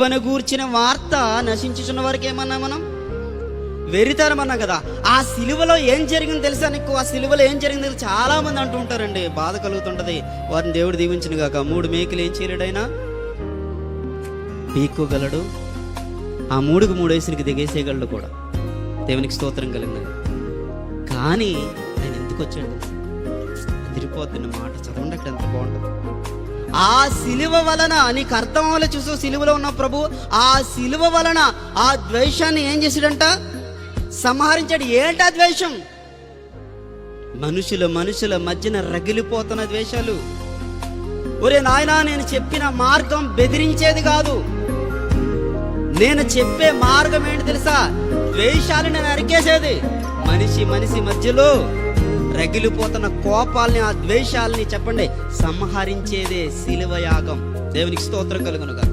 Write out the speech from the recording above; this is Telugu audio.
పని గూర్చిన వార్త నశించుచున్న వారికి ఏమన్నా మనం వెరితరం అన్నా కదా. ఆ సిలువలో ఏం జరిగింది తెలుసా నీకు? ఆ సిలువలో ఏం జరిగింది చాలా మంది అంటూ ఉంటారండి. బాధ కలుగుతుంటది. వారిని దేవుడు దీవించిన గాక. 3 మేకులు ఏం చేయలేడైనా పీక్కోగలడు, ఆ 3కు 3 వేసినకి దిగేసేయగలడు కూడా. దేవునికి స్తోత్రం కలిగినది. కానీ ఆయన ఎందుకు వచ్చాడు? తిరిగిపోతున్న మాట చదవండి, అక్కడ ఎంత బాగుంటుంది. ఆ సిలువ వలన నీకు అర్థం వల్ల చూసో, సిలువలో ఉన్న ప్రభు ఆ సిలువ వలన ఆ ద్వేషాన్ని ఏం చేశాడంట? సంహరించాడు. ఏంటి ఆ ద్వేషం? మనుషుల మధ్యన రగిలిపోతున్న ద్వేషాలు. ఒరే నాయనా, నేను చెప్పిన మార్గం బెదిరించేది కాదు. నేను చెప్పే మార్గం ఏంటి తెలుసా? ద్వేషాలు నేను అరికేసేది. మనిషి మధ్యలో రగిలిపోతున్న కోపాలని, ఆ ద్వేషాలని చెప్పండి సంహరించేదే శిలువ యాగం. దేవునికి స్తోత్రం కలుగునుగా.